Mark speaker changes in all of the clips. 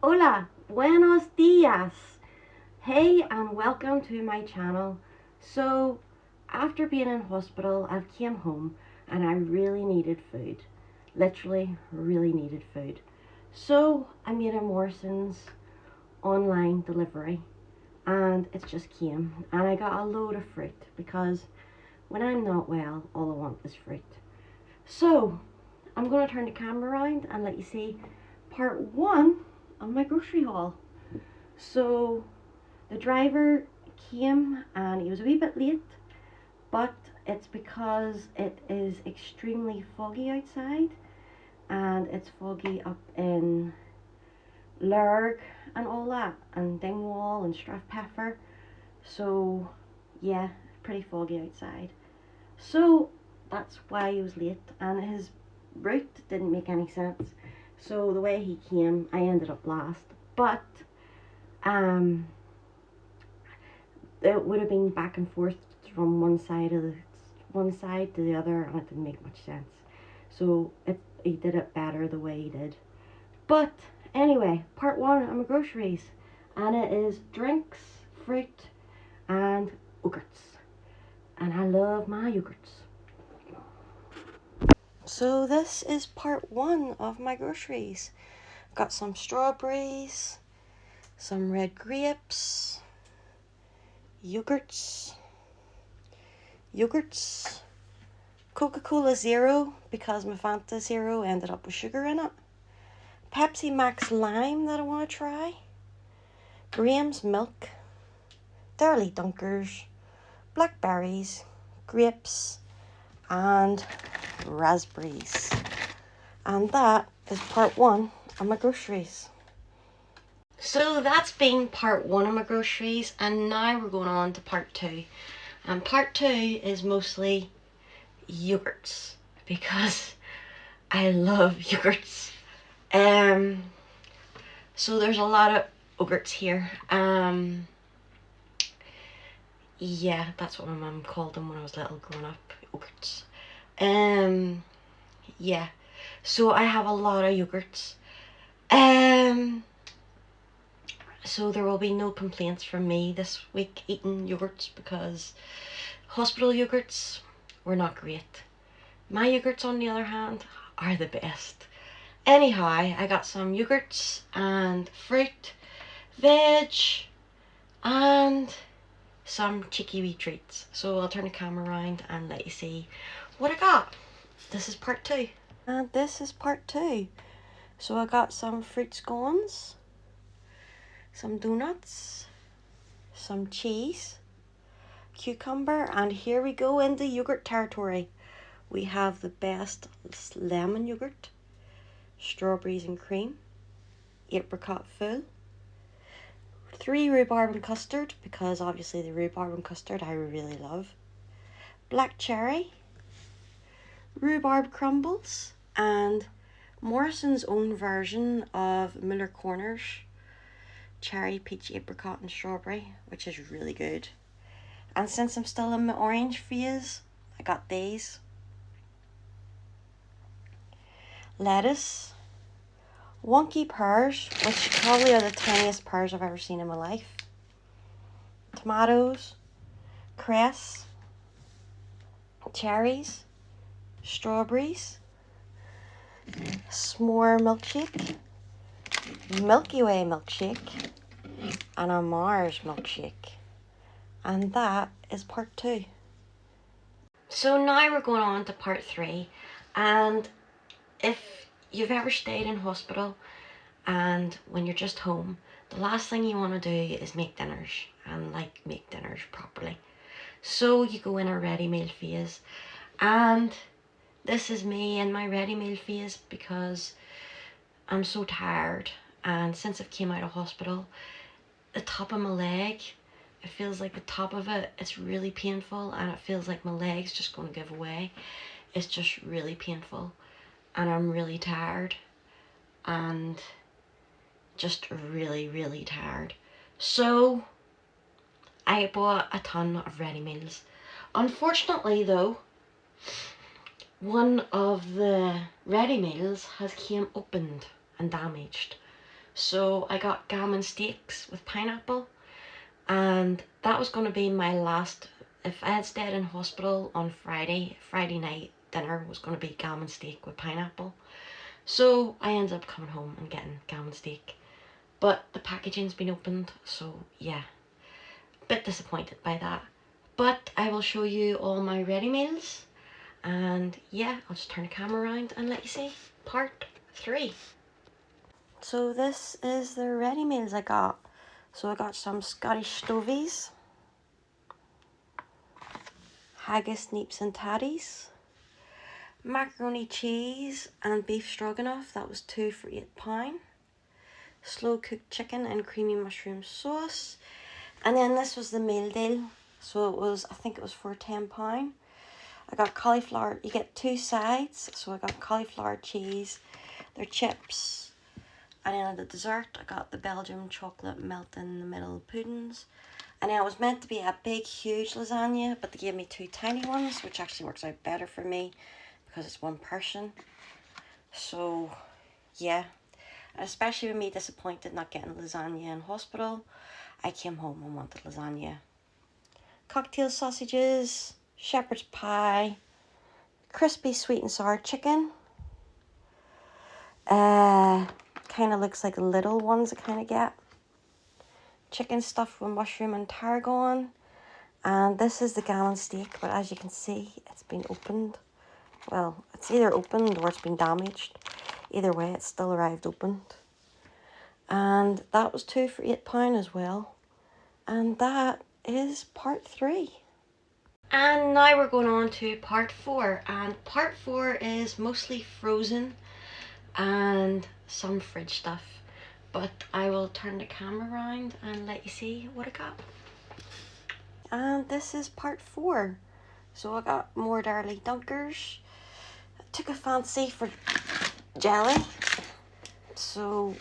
Speaker 1: Hola, buenos dias. Hey, and welcome to my channel. So, after being in hospital, I've came home and I really needed food. Literally, really needed food. So, I made a Morrisons online delivery and it just came. And I got a load of fruit because when I'm not well, all I want is fruit. So, I'm going to turn the camera around and let you see part one of my grocery haul. So the driver came and he was a wee bit late, but it's because it is extremely foggy outside and it's foggy up in Lurg and all that, and Dingwall and Strathpeffer. So yeah, pretty foggy outside. So that's why he was late, and his route didn't make any sense. So the way he came, I ended up last. But um, it would have been back and forth from one side to the other, and it didn't make much sense. So he did it better the way he did. But anyway, part one of my groceries, and it is drinks, fruit, and yogurts. And I love my yogurts. So this is part one of my groceries. Got some strawberries, some red grapes, yogurts, Coca-Cola Zero because my Fanta Zero ended up with sugar in it, Pepsi Max Lime that I want to try, Graham's Milk, Dairy Dunkers, blackberries, grapes, and raspberries. And that is part one of my groceries. So that's been part one of my groceries, and now we're going on to part two. And part two is mostly yogurts because I love yogurts. So there's a lot of yogurts here. Yeah, that's what my mum called them when I was little growing up, yogurts. Yeah. So I have a lot of yogurts. So there will be no complaints from me this week eating yogurts because hospital yogurts were not great. My yogurts, on the other hand, are the best. Anyhow, I got some yogurts and fruit, veg, and some cheeky wee treats. So I'll turn the camera around and let you see what I got. This is part two. And this is part two. So I got some fruit scones, some donuts, some cheese, cucumber, and here we go into yogurt territory. We have the best lemon yogurt, strawberries and cream, apricot full, 3 rhubarb and custard, because obviously the rhubarb and custard I really love, black cherry, rhubarb crumbles, and Morrison's own version of Miller Corners, cherry, peach, apricot and strawberry, which is really good. And since I'm still in my orange phase, I got these. Lettuce, wonky pears, which probably are the tiniest pears I've ever seen in my life, tomatoes, cress, cherries, strawberries, s'more milkshake, Milky Way milkshake, and a Mars milkshake. And that is part two. So now we're going on to part three. And if you've ever stayed in hospital and when you're just home, the last thing you want to do is make dinners and make dinners properly. So you go in a ready meal phase, and this is me in my ready meal phase because I'm so tired, and since I've came out of hospital, the top of my leg, it feels like the top of it's really painful, and it feels like my leg's just going to give away. It's just really painful, and I'm really tired, and just really tired. So I bought a ton of ready meals. Unfortunately though, one of the ready meals has came opened and damaged. So I got gammon steaks with pineapple, and that was going to be my last. If I had stayed in hospital on Friday night dinner was going to be gammon steak with pineapple. So I ended up coming home and getting gammon steak. But the packaging's been opened, so yeah, a bit disappointed by that. But I will show you all my ready meals, and yeah, I'll just turn the camera around and let you see part 3. So this is the ready meals I got. So I got some Scottish stovies, haggis, neeps and tatties, macaroni cheese and beef stroganoff, that was 2 for £8. Slow cooked chicken and creamy mushroom sauce. And then this was the meal deal. So it was, I think it was for £10. I got cauliflower, you get 2 sides. So I got cauliflower cheese, their chips. And then at the dessert, I got the Belgian chocolate melt in the middle puddings. And then it was meant to be a big, huge lasagna, but they gave me 2 tiny ones, which actually works out better for me because it's one person. So, yeah. And especially with me disappointed not getting lasagna in hospital, I came home and wanted lasagna. Cocktail sausages, shepherd's pie, crispy sweet and sour chicken. Kind of looks like little ones I kind of get. Chicken stuffed with mushroom and tarragon. And this is the gammon steak, but as you can see, it's been opened. Well, it's either opened or it's been damaged. Either way, it's still arrived opened. And that was 2 for £8 as well. And that is part 3. And now we're going on to part 4. And part 4 is mostly frozen and some fridge stuff. But I will turn the camera around and let you see what I got. And this is part 4. So I got more Darley Dunkers. I took a fancy for jelly. So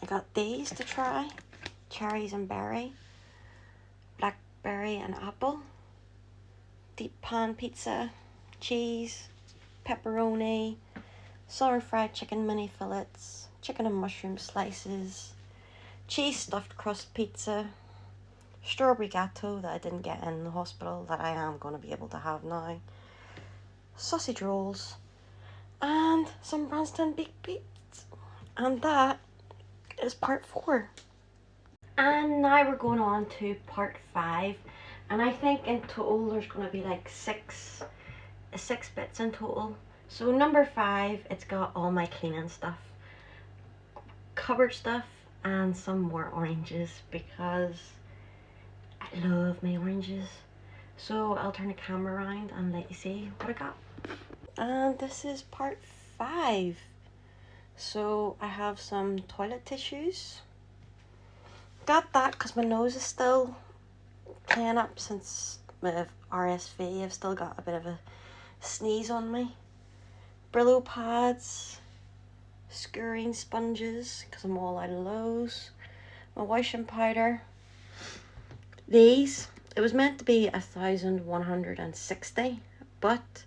Speaker 1: I got these to try. Cherries and berry. Blackberry and apple. Deep pan pizza. Cheese. Pepperoni. Southern fried chicken mini fillets. Chicken and mushroom slices. Cheese stuffed crust pizza. Strawberry gatto that I didn't get in the hospital that I am going to be able to have now. Sausage rolls. And some Branston baked beets. And that is part 4. And now we're going on to part 5. And I think in total there's going to be like 6 bits in total. So number 5, it's got all my cleaning stuff. Cupboard stuff and some more oranges because I love my oranges. So I'll turn the camera around and let you see what I got. And this is part 5. So I have some toilet tissues. Got that because my nose is still playing up since with RSV. I've still got a bit of a sneeze on me. Brillo pads. Scouring sponges because I'm all out of those. My washing powder. These, it was meant to be 1,160, but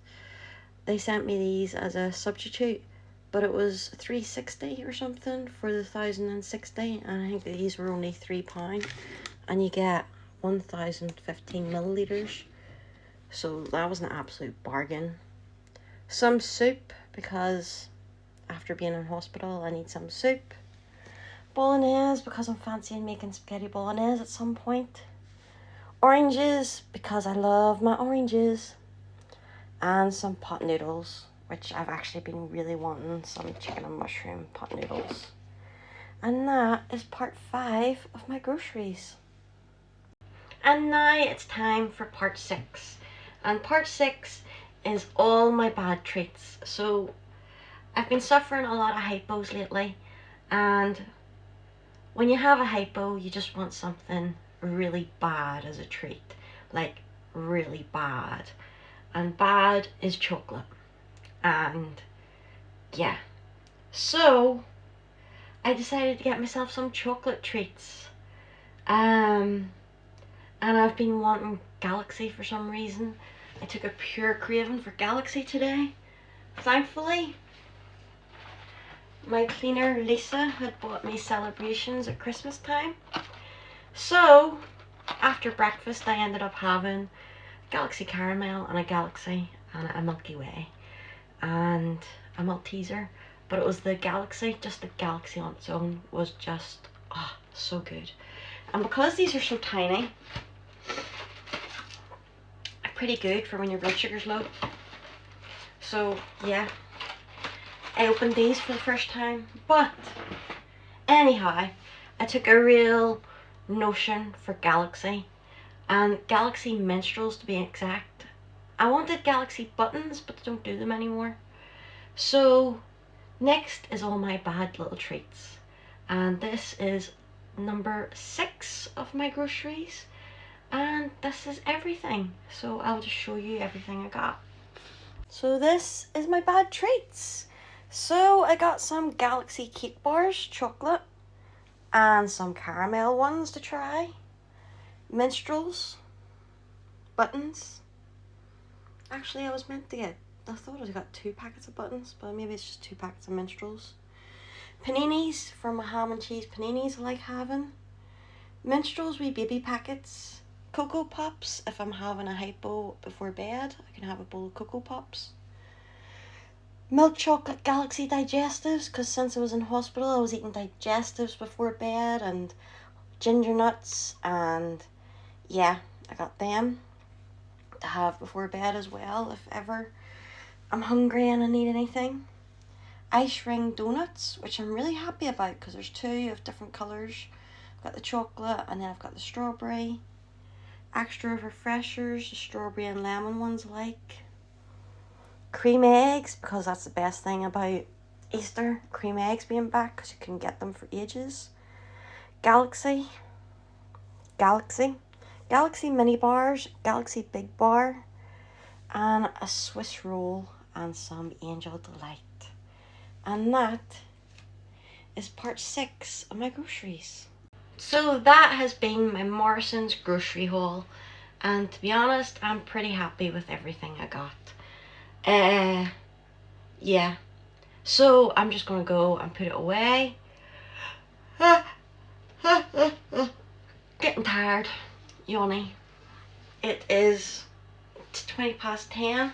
Speaker 1: they sent me these as a substitute, but it was 360 or something for the 1,060, and I think that these were only £3, and you get 1,015 milliliters, so that was an absolute bargain. Some soup, because after being in hospital I need some soup. Bolognese, because I'm fancying making spaghetti bolognese at some point. Oranges, because I love my oranges. And some pot noodles, which I've actually been really wanting, some chicken and mushroom pot noodles. And that is part 5 of my groceries. And now it's time for part 6. And part 6 is all my bad treats. So I've been suffering a lot of hypos lately, and when you have a hypo, you just want something really bad as a treat, like really bad. And bad is chocolate. And yeah, so I decided to get myself some chocolate treats. And I've been wanting Galaxy for some reason. I took a pure craving for Galaxy today, thankfully. my cleaner Lisa had bought me celebrations at Christmas time. So after breakfast I ended up having Galaxy Caramel and a Galaxy and a Milky Way and a Malteser. But it was the Galaxy, just the Galaxy on its own was just so good. And because these are so tiny, pretty good for when your blood sugar's low. So yeah, I opened these for the first time. But anyhow, I took a real notion for Galaxy, and Galaxy Minstrels to be exact. I wanted Galaxy Buttons, but they don't do them anymore. So next is all my bad little treats, and this is number 6 of my groceries, and this is everything. So I'll just show you everything I got. So this is my bad treats. So I got some Galaxy cake bars, chocolate, and some caramel ones to try. Minstrels, buttons. Actually, I thought I got 2 packets of buttons, but maybe it's just 2 packets of minstrels. Paninis for my ham and cheese paninis I like having. Minstrels with baby packets. Cocoa Pops, if I'm having a hypo before bed, I can have a bowl of Cocoa Pops. Milk chocolate Galaxy digestives, because since I was in hospital I was eating digestives before bed, and ginger nuts, and yeah, I got them to have before bed as well if ever I'm hungry and I need anything. Ice ring donuts, which I'm really happy about because there's 2 of different colours. I've got the chocolate and then I've got the strawberry. Extra refreshers, the strawberry and lemon ones I like. Cream eggs, because that's the best thing about Easter, cream eggs being back, because you can get them for ages. Galaxy mini bars, Galaxy big bar, and a Swiss roll and some Angel Delight. And that is part 6 of my groceries. So that has been my Morrisons grocery haul, and to be honest, I'm pretty happy with everything I got. Yeah. So I'm just gonna go and put it away. Getting tired, yawny. It is 10:20.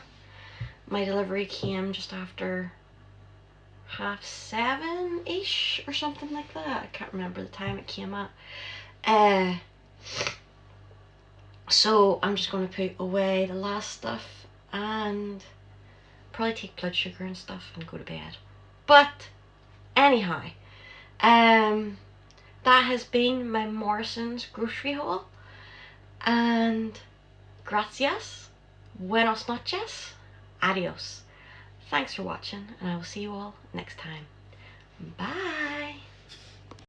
Speaker 1: My delivery came just after 7:30-ish or something like that. I can't remember the time it came at. So I'm just going to put away the last stuff and probably take blood sugar and stuff and go to bed. But anyhow, that has been my Morrisons grocery haul, and gracias, buenos noches, adios. Thanks for watching, and I will see you all next time. Bye.